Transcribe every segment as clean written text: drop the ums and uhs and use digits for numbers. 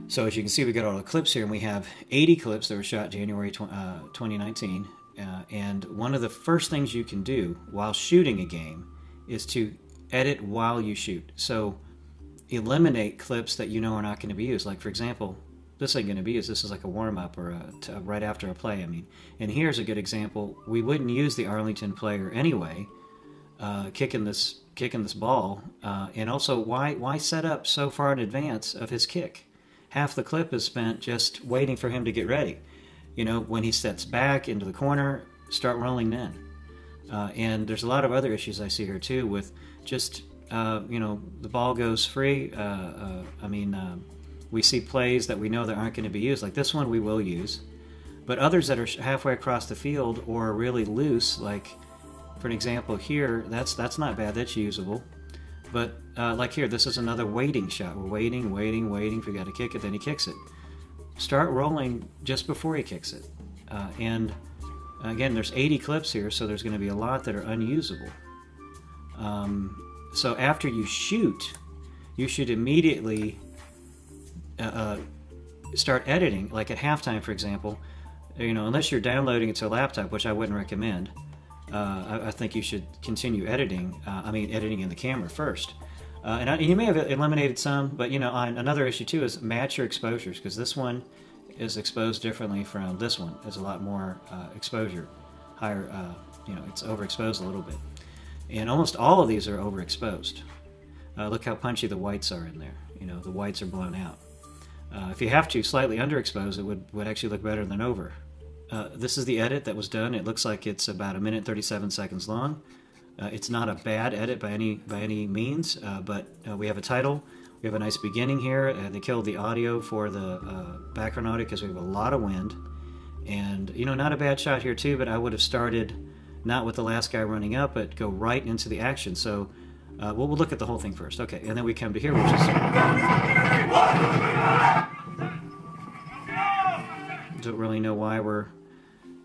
So as you can see, we got all the clips here, and we have 80 clips that were shot January 2019. And one of the first things you can do while shooting a game is to edit while you shoot. So eliminate clips that you know are not going to be used. Like, for example, this ain't going to be used. This is like a warm-up or right after a play, I mean. And here's a good example. We wouldn't use the Arlington player anyway, kicking this ball. And also, why set up so far in advance of his kick? Half the clip is spent just waiting for him to get ready. You know, when he steps back into the corner, start rolling then. And there's a lot of other issues I see here too with just, the ball goes free. We see plays that we know that aren't going to be used. Like this one we will use. But others that are halfway across the field or really loose, like for an example here, that's not bad, that's usable. But like here, this is another waiting shot. We're waiting. If we got to kick it, then he kicks it. Start rolling just before he kicks it. And again, there's 80 clips here, so there's going to be a lot that are unusable. So after you shoot, you should immediately start editing, like at halftime, for example. Unless you're downloading it to a laptop, which I wouldn't recommend. I think you should continue editing. Editing in the camera first. And you may have eliminated some, but another issue too is match your exposures, because this one is exposed differently from this one. There's a lot more exposure, higher. It's overexposed a little bit, and almost all of these are overexposed. Look how punchy the whites are in there. The whites are blown out. If you have to slightly underexpose, it would actually look better than over. This is the edit that was done. It looks like it's about 1 minute 37 seconds long. It's not a bad edit by any means, but we have a title. We have a nice beginning here. They killed the audio for the background audio because we have a lot of wind. And, not a bad shot here too, but I would have started not with the last guy running up, but go right into the action. So we'll look at the whole thing first. Okay, and then we come to here, which is... Don't really know why we're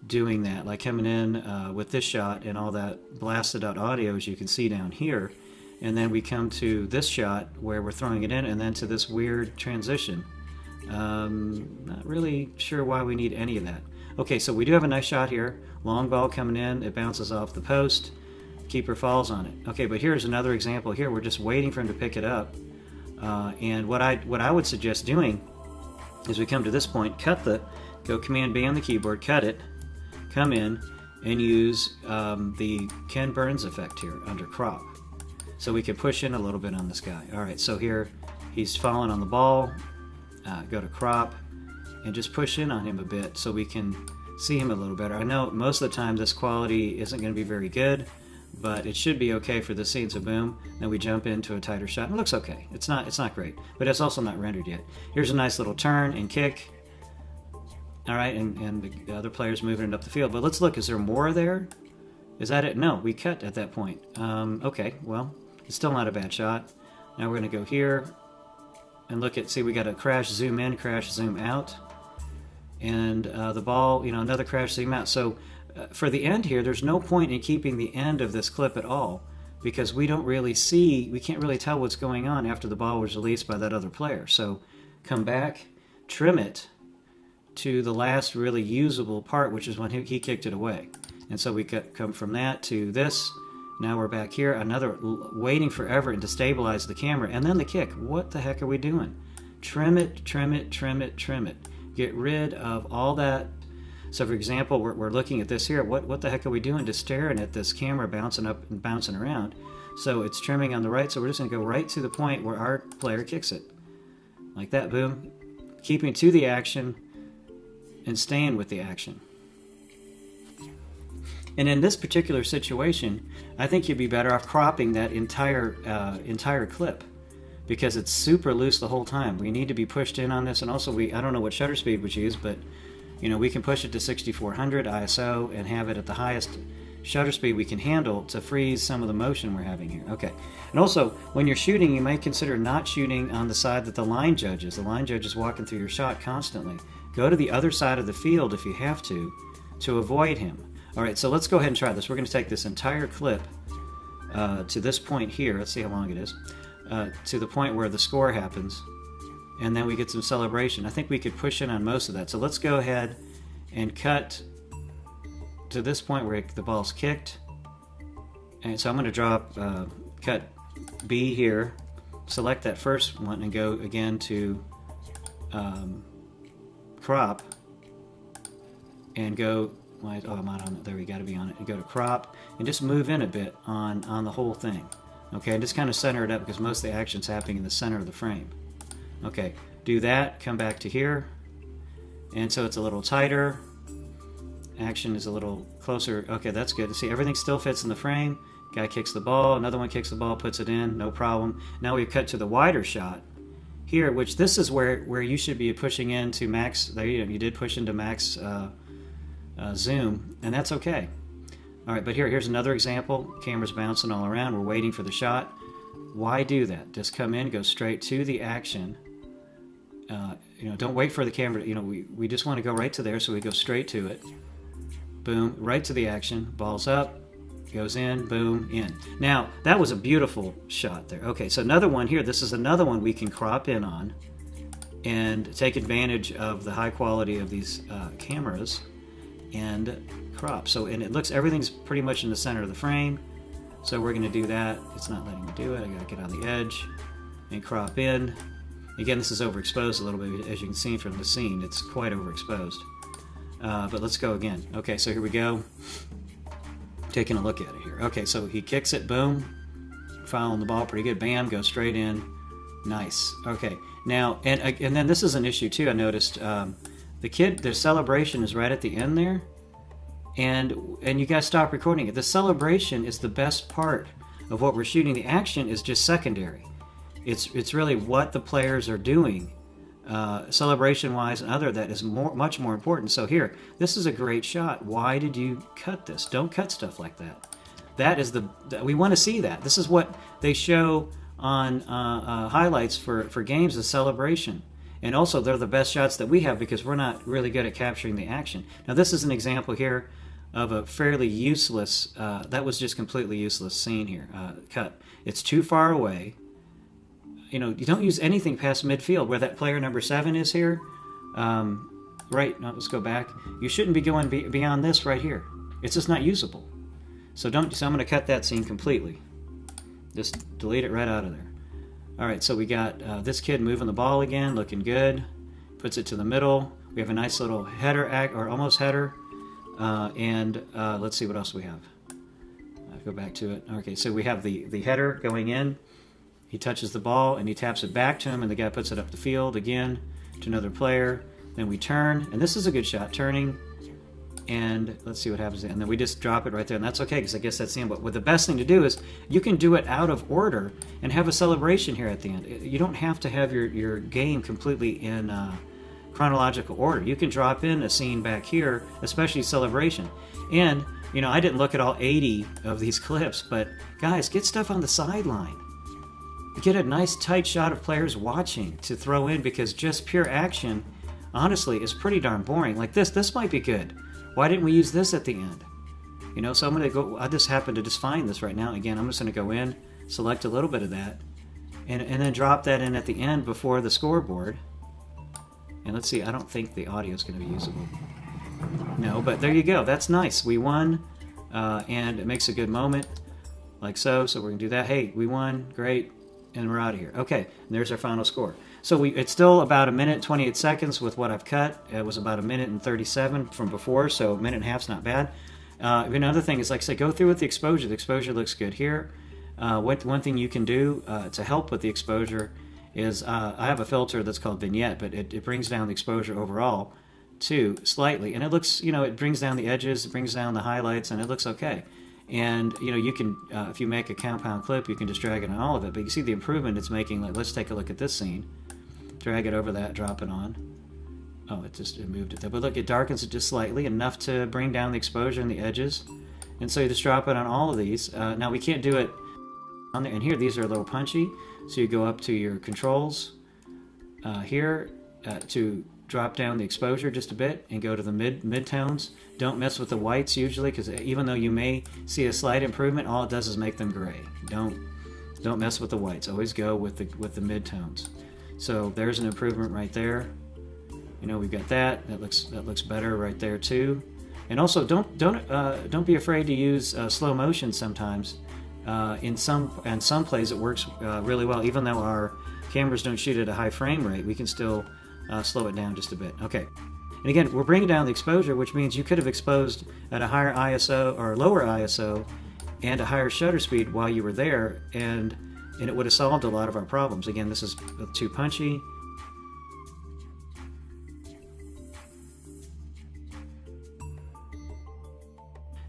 doing that, like coming in with this shot and all that blasted out audio, as you can see down here, and then we come to this shot where we're throwing it in, and then to this weird transition. Not really sure why we need any of that. Okay, so we do have a nice shot here. Long ball coming in, it bounces off the post, keeper falls on it. Okay, but here's another example here. We're just waiting for him to pick it up, and what I would suggest doing is we come to this point, go Command B on the keyboard, cut it, come in and use the Ken Burns effect here under crop. So we can push in a little bit on this guy. Alright, so here he's falling on the ball, go to crop, and just push in on him a bit so we can see him a little better. I know most of the time this quality isn't going to be very good, but it should be okay for the scene. So boom, then we jump into a tighter shot. It looks okay. It's not great, but it's also not rendered yet. Here's a nice little turn and kick. All right, and the other player's moving it up the field. But let's look. Is there more there? Is that it? No, we cut at that point. Okay, well, it's still not a bad shot. Now we're going to go here and look at, see, we got a crash, zoom in, crash, zoom out. And the ball, another crash, zoom out. So for the end here, there's no point in keeping the end of this clip at all, because we can't really tell what's going on after the ball was released by that other player. So come back, trim it to the last really usable part, which is when he kicked it away. And so we come from that to this. Now we're back here, another waiting forever and to stabilize the camera, and then the kick. What the heck are we doing? Trim it, trim it, trim it, trim it. Get rid of all that. So for example, we're looking at this here. What the heck are we doing? Just staring at this camera bouncing up and bouncing around. So it's trimming on the right, so we're just going to go right to the point where our player kicks it. Like that, boom. Keeping to the action and staying with the action. And in this particular situation, I think you'd be better off cropping that entire clip, because it's super loose the whole time. We need to be pushed in on this, and also I don't know what shutter speed was used, but we can push it to 6400 ISO and have it at the highest shutter speed we can handle to freeze some of the motion we're having here. Okay. And also, when you're shooting, you might consider not shooting on the side that the line judge is. The line judge is walking through your shot constantly. Go to the other side of the field if you have to avoid him. All right, so let's go ahead and try this. We're going to take this entire clip to this point here. Let's see how long it is. To the point where the score happens, and then we get some celebration. I think we could push in on most of that. So let's go ahead and cut to this point where the ball's kicked. And so I'm going to drop, cut B here, select that first one, and go again to crop, and go, oh, I'm not on it, there, we got to be on it, and go to crop, and just move in a bit on the whole thing. Okay, and just kind of center it up because most of the action's happening in the center of the frame. Okay, do that, come back to here, and so it's a little tighter, action is a little closer. Okay, that's good. See, everything still fits in the frame. Guy kicks the ball, another one kicks the ball, puts it in, no problem. Now we cut to the wider shot here, which this is where you should be pushing into max. There you did push into max zoom, and that's okay. All right, but here's another example. Camera's bouncing all around. We're waiting for the shot. Why do that? Just come in, go straight to the action. Don't wait for the camera. We just want to go right to there, so we go straight to it. Boom, right to the action. Ball's up, goes in, boom, in. Now, that was a beautiful shot there. Okay, so another one here. This is another one we can crop in on and take advantage of the high quality of these cameras and crop. So, and it looks, everything's pretty much in the center of the frame. So we're going to do that. It's not letting me do it. I got to get on the edge and crop in. Again, this is overexposed a little bit, as you can see from the scene. It's quite overexposed. But let's go again. Okay, so here we go. Taking a look at it here. Okay, so he kicks it, boom. Following the ball pretty good. Bam, goes straight in. Nice. Okay, now, and then this is an issue too, I noticed. The celebration is right at the end there. And you guys stop recording it. The celebration is the best part of what we're shooting. The action is just secondary. It's really what the players are doing, celebration-wise and other, that is much more important. So here, this is a great shot. Why did you cut this? Don't cut stuff like that. That is we want to see that. This is what they show on highlights for games, is celebration. And also, they're the best shots that we have because we're not really good at capturing the action. Now, this is an example here of a fairly useless, that was just completely useless scene here, cut. It's too far away. You don't use anything past midfield where that player number 7 is here. Right, now let's go back. You shouldn't be going beyond this right here. It's just not usable. So I'm going to cut that scene completely. Just delete it right out of there. All right, so we got this kid moving the ball again, looking good. Puts it to the middle. We have a nice little header, or almost header. And let's see what else we have. I'll go back to it. Okay, so we have the header going in. He touches the ball and he taps it back to him, and the guy puts it up the field again to another player. Then we turn, and this is a good shot, turning. And let's see what happens. And then we just drop it right there, and that's okay because I guess that's the end. But what the best thing to do is you can do it out of order and have a celebration here at the end. You don't have to have your game completely in chronological order. You can drop in a scene back here, especially celebration. And I didn't look at all 80 of these clips, but guys, get stuff on the sideline. Get a nice tight shot of players watching to throw in, because just pure action, honestly, is pretty darn boring. Like this might be good. Why didn't we use this at the end? So I'm going to go, I just happen to just find this right now. Again, I'm just going to go in, select a little bit of that, and then drop that in at the end before the scoreboard. And let's see, I don't think the audio is going to be usable. No, but there you go. That's nice. We won, and it makes a good moment, like so. So we're going to do that. Hey, we won. Great. And we're out of here. Okay, and there's our final score. So it's still about 1 minute 28 seconds with what I've cut. It was about 1 minute and 37 from before, so 1.5 minutes not bad. Another thing is, like I said, go through with the exposure. The exposure looks good here. One thing you can do to help with the exposure is I have a filter that's called Vignette, but it brings down the exposure overall too slightly, and it looks, it brings down the edges, it brings down the highlights, and it looks okay. And you can, if you make a compound clip, you can just drag it on all of it. But you see the improvement it's making. Like, let's take a look at this scene. Drag it over that, drop it on. Oh, it moved it there. But look, it darkens it just slightly, enough to bring down the exposure and the edges. And so you just drop it on all of these. Now we can't do it on there. And here, these are a little punchy. So you go up to your controls here to drop down the exposure just a bit and go to the mid-tones. Don't mess with the whites usually, because even though you may see a slight improvement, all it does is make them gray. Don't mess with the whites. Always go with the mid-tones. So there's an improvement right there. You know, we've got that. That looks better right there too. And also, don't be afraid to use slow motion sometimes. In some plays it works really well. Even though our cameras don't shoot at a high frame rate, we can still slow it down just a bit. Okay. And again, we're bringing down the exposure, which means you could have exposed at a higher ISO or lower ISO and a higher shutter speed while you were there, and it would have solved a lot of our problems. Again, this is too punchy.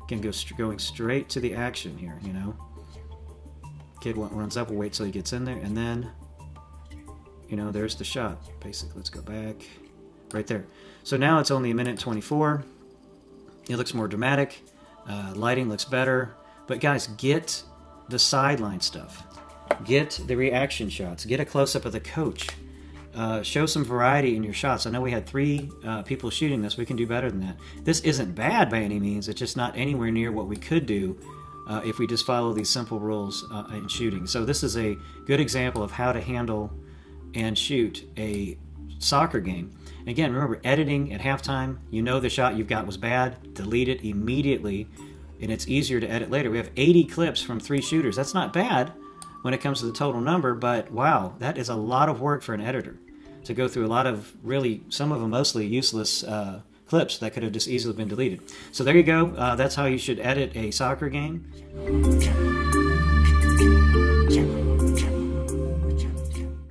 Again, going straight to the action here, you know. Kid runs up, we'll wait till he gets in there, and then, you know, there's the shot. Basically, let's go back. Right there. So now it's only 1:24. It looks more dramatic. Lighting looks better. But guys, get the sideline stuff. Get the reaction shots. Get a close-up of the coach. Show some variety in your shots. I know we had 3 people shooting this. We can do better than that. This isn't bad by any means. It's just not anywhere near what we could do if we just follow these simple rules in shooting. So this is a good example of how to handle and shoot a soccer game. Again, remember, editing at halftime, you know the shot you've got was bad, delete it immediately, and it's easier to edit later. We have 80 clips from 3 shooters. That's not bad when it comes to the total number, but wow, that is a lot of work for an editor to go through a lot of really, some of them mostly useless clips that could have just easily been deleted. So there you go. That's how you should edit a soccer game.